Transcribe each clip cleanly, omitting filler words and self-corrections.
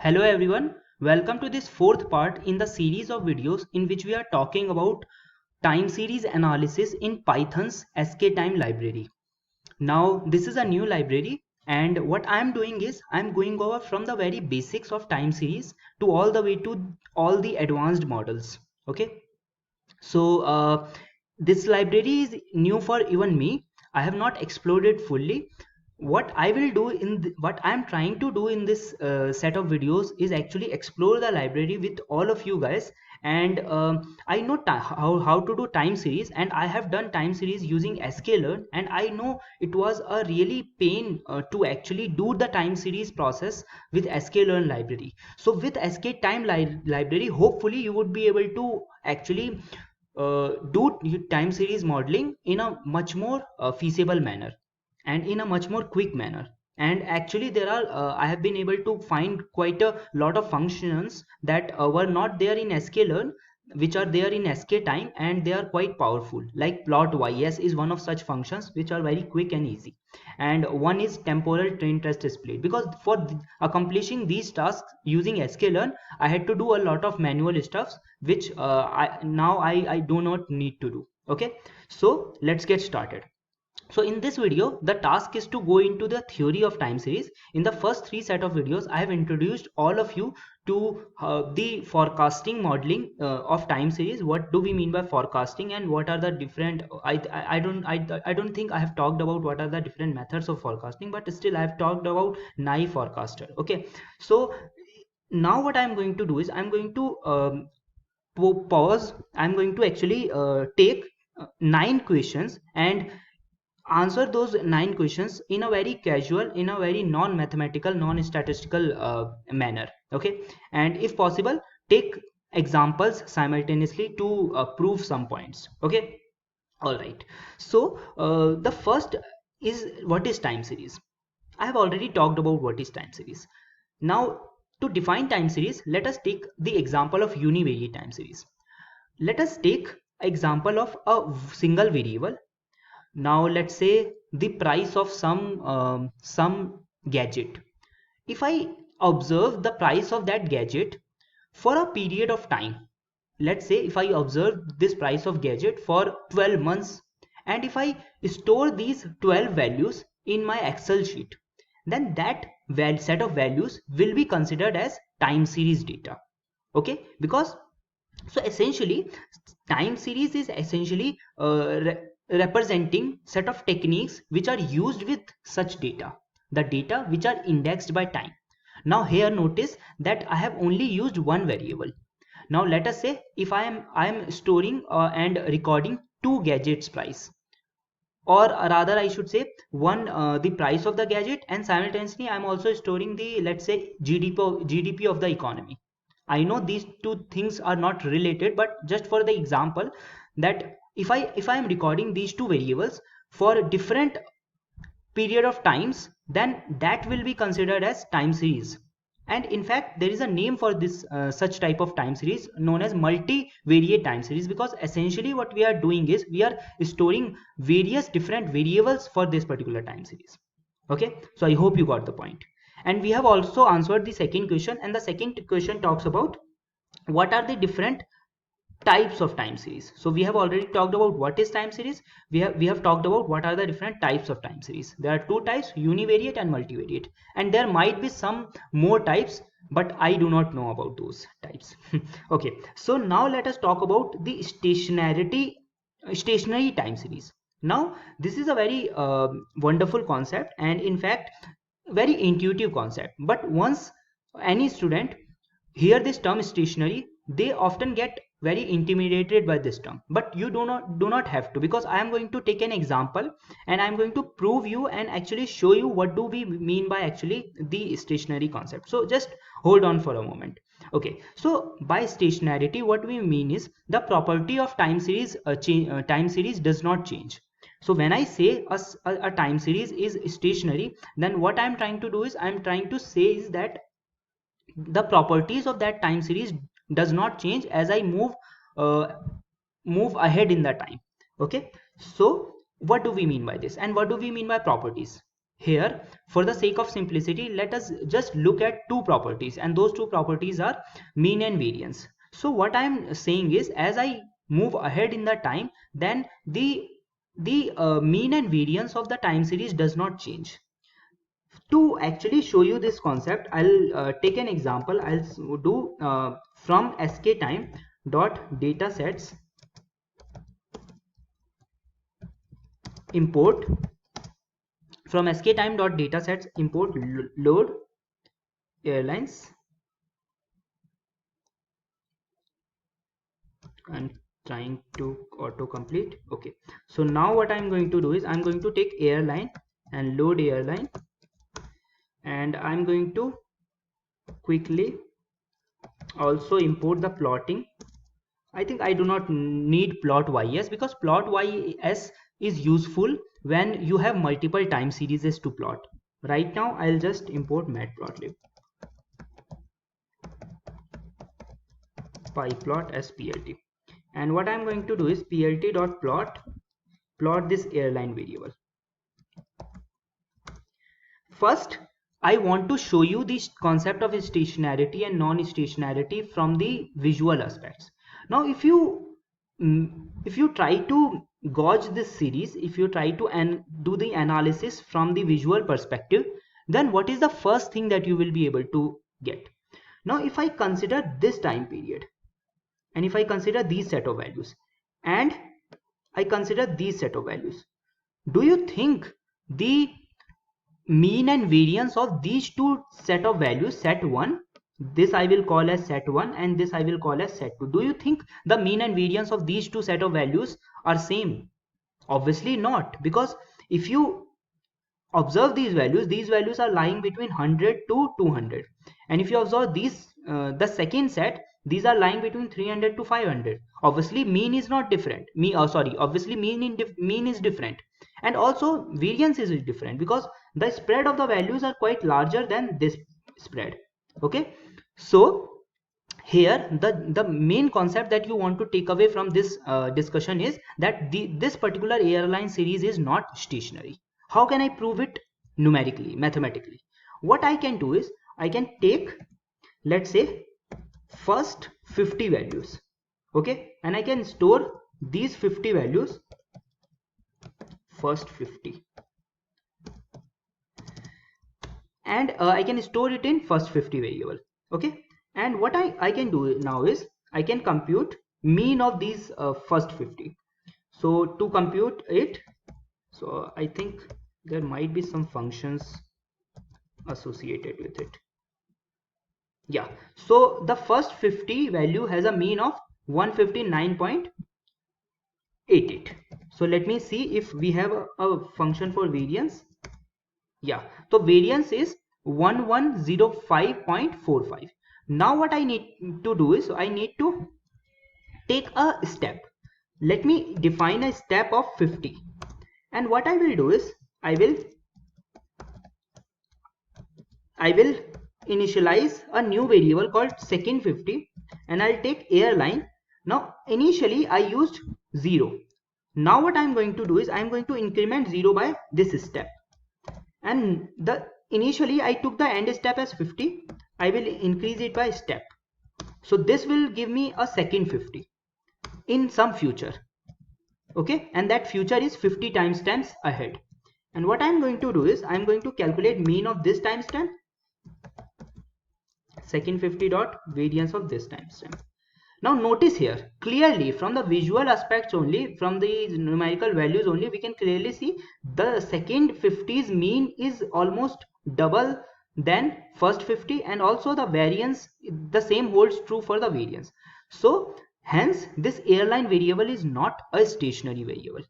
Hello everyone, welcome to this fourth part in the series of videos in which we are talking about time series analysis in Python's skTime library. Now this is a new library and what I am doing is I am going over from the very basics of time series to all the way to all the advanced models. Okay, so this library is new for even me. I have not explored it fully. What I will do what I am trying to do in this set of videos is actually explore the library with all of you guys. And I know how to do time series, and I have done time series using sklearn, and I know it was a really pain to actually do the time series process with sklearn library. So with library, hopefully you would be able to actually do time series modeling in a much more feasible manner and in a much more quick manner. And actually there are I have been able to find quite a lot of functions that were not there in sklearn, which are there in skTime, and they are quite powerful. Like plot ys is one of such functions which are very quick and easy, and one is temporal train test split, because for accomplishing these tasks using sklearn I had to do a lot of manual stuffs which I do not need to do. Okay, so let's get started. So in this video, the task is to go into the theory of time series. In the first three set of videos, I have introduced all of you to the forecasting modeling of time series. What do we mean by forecasting, and what are the different? I don't think I have talked about what are the different methods of forecasting, but still I have talked about naive forecaster. Okay, so now what I'm going to do is I'm going to pause. I'm going to actually take nine questions and answer those nine questions in a very casual, in a very non-mathematical, non-statistical manner. Okay, and if possible take examples simultaneously to prove some points. Okay, all right. So the first is, what is time series? I have already talked about what is time series. Now to define time series, let us take the example of univariate time series. Let us take example of a single variable. Now let's say the price of some gadget. If I observe the price of that gadget for a period of time, let's say if I observe this price of gadget for 12 months, and if I store these 12 values in my excel sheet, then that set of values will be considered as time series data. Okay, because so essentially time series is essentially representing set of techniques which are used with such data, the data which are indexed by time. Now here notice that I have only used one variable. Now let us say if I am storing and recording two gadgets price, or rather I should say one the price of the gadget, and simultaneously I'm also storing the, let's say, GDP of the economy. I know these two things are not related, but just for the example, that if I am recording these two variables for different period of times, then that will be considered as time series. And in fact there is a name for this such type of time series known as multivariate time series, because essentially what we are doing is we are storing various different variables for this particular time series. Okay, so I hope you got the point. And we have also answered the second question, and the second question talks about what are the different types of time series. So we have already talked about what is time series. We have talked about what are the different types of time series. There are two types, univariate and multivariate, and there might be some more types, but I do not know about those types. Okay, so now let us talk about the stationary time series. Now this is a very wonderful concept, and in fact very intuitive concept, but once any student hear this term stationary, they often get very intimidated by this term. But you do not have to, because I am going to take an example and I am going to prove you and actually show you what do we mean by actually the stationary concept. So just hold on for a moment. Okay, so by stationarity what we mean is the property of time series time series does not change. So when I say a time series is stationary, then what I'm trying to do is I'm trying to say is that the properties of that time series does not change as I uh, move ahead in the time. Okay, so what do we mean by this, and what do we mean by properties? here, for the sake of simplicity, let us just look at two properties, and those two properties are mean and variance. So what I am saying is, as I move ahead in the time, then the mean and variance of the time series does not change. To actually show you this concept, I'll take an example. I'll do from skTime dot datasets import, from skTime dot datasets import load airlines, and trying to auto complete. Okay, so now what I'm going to do is I'm going to take airline and load airline, and I'm going to quickly also import the plotting. I think I do not need plot ys, because plot ys is useful when you have multiple time series to plot. Right now I'll just import matplotlib pyplot as plt, and what I'm going to do is plt.plot plot this airline variable. First, I want to show you the concept of stationarity and non-stationarity from the visual aspects. Now, if you try to gauge this series, if you try to do the analysis from the visual perspective, then what is the first thing that you will be able to get? Now, if I consider this time period, and if I consider these set of values, and I consider these set of values, do you think the mean and variance of these two set of values, set 1, this I will call as set 1 and this I will call as set 2, do you think the mean and variance of these two set of values are same? Obviously not, because if you observe these values are lying between 100 to 200, and if you observe these the second set, these are lying between 300 to 500. Obviously mean is not different, obviously mean is different, and also variance is different, because the spread of the values are quite larger than this spread. Okay, so here the main concept that you want to take away from this discussion is that this particular airline series is not stationary. How can I prove it numerically, mathematically? What I can do is I can take, let's say, first 50 values, okay, and I can store these 50 values, first 50, and I can store it in first 50 variable. Okay, and what I can do now is I can compute mean of these first 50. So to compute it, so I think there might be some functions associated with it. Yeah, so the first 50 value has a mean of 159.88. so let me see if we have a function for variance. Yeah, so variance is 1105.45. now what I need to do is I need to take a step. Let me define a step of 50, and what I will do is I will initialize a new variable called second 50, and I'll take airline. Now initially I used 0. Now what I'm going to do is I'm going to increment 0 by this step, and initially I took the end step as 50. I will increase it by step, so this will give me a second 50 in some future. Okay, and that future is 50 timestamps ahead. And what I'm going to do is I'm going to calculate mean of this timestamp, second 50 dot variance of this timestamp. Now notice here clearly from the visual aspects only, from the numerical values only, we can clearly see the second 50's mean is almost double than first 50, and also the variance, the same holds true for the variance. So hence this airline variable is not a stationary variable.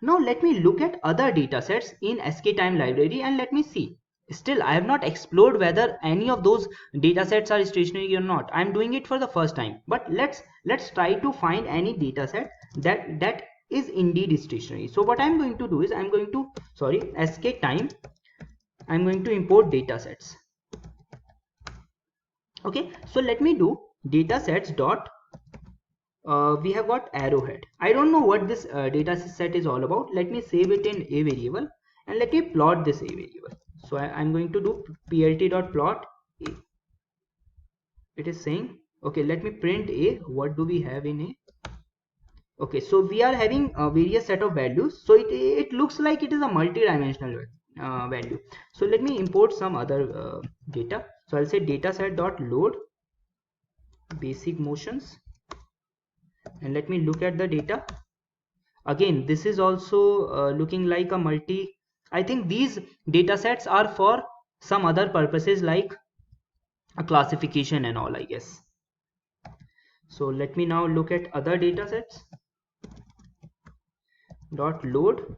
Now let me look at other data sets in skTime library, and let me see. Still I have not explored whether any of those data sets are stationary or not. I'm doing it for the first time, but let's try to find any data set that is indeed stationary. So what I'm going to do is I'm going to skTime, I'm going to import data sets. Okay, so let me do data sets dot we have got arrowhead. I don't know what this data set is all about. Let me save it in a variable, and let me plot this a variable. So I'm going to do plt.plot a. It is saying, okay, let me print a. What do we have in a? Okay, so we are having a various set of values, so it looks like it is a multi-dimensional value. So let me import some other data. So I'll say dataset dot load basic motions, and let me look at the data. Again, this is also looking like a multi. I think these data sets are for some other purposes like a classification and all, I guess. So let me now look at other data sets dot load.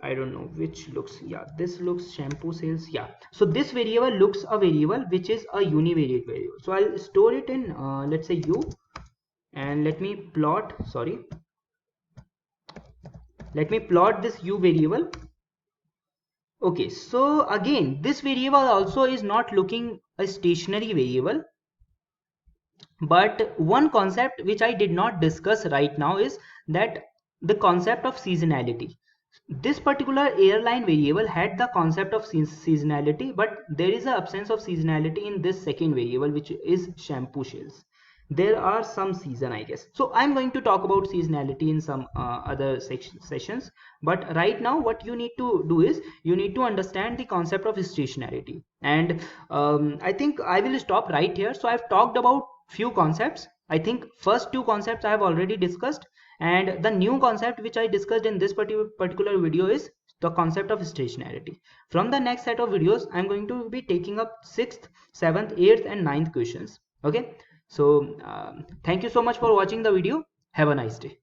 I don't know which looks, yeah, this looks shampoo sales, yeah. So this variable looks a variable which is a univariate variable. So I'll store it in let's say u, and let me plot, sorry, let me plot this u variable. Okay, so again, this variable also is not looking a stationary variable, but one concept which I did not discuss right now is that the concept of seasonality. This particular airline variable had the concept of seasonality, but there is an absence of seasonality in this second variable, which is shampoo shells. There are some season, I guess. So I'm going to talk about seasonality in some other sessions. But right now, what you need to do is you need to understand the concept of stationarity. And I think I will stop right here. So I've talked about few concepts. I think first two concepts I have already discussed, and the new concept which I discussed in this particular video is the concept of stationarity. From the next set of videos, I'm going to be taking up 6th, 7th, 8th and 9th questions. Okay, so thank you so much for watching the video. Have a nice day.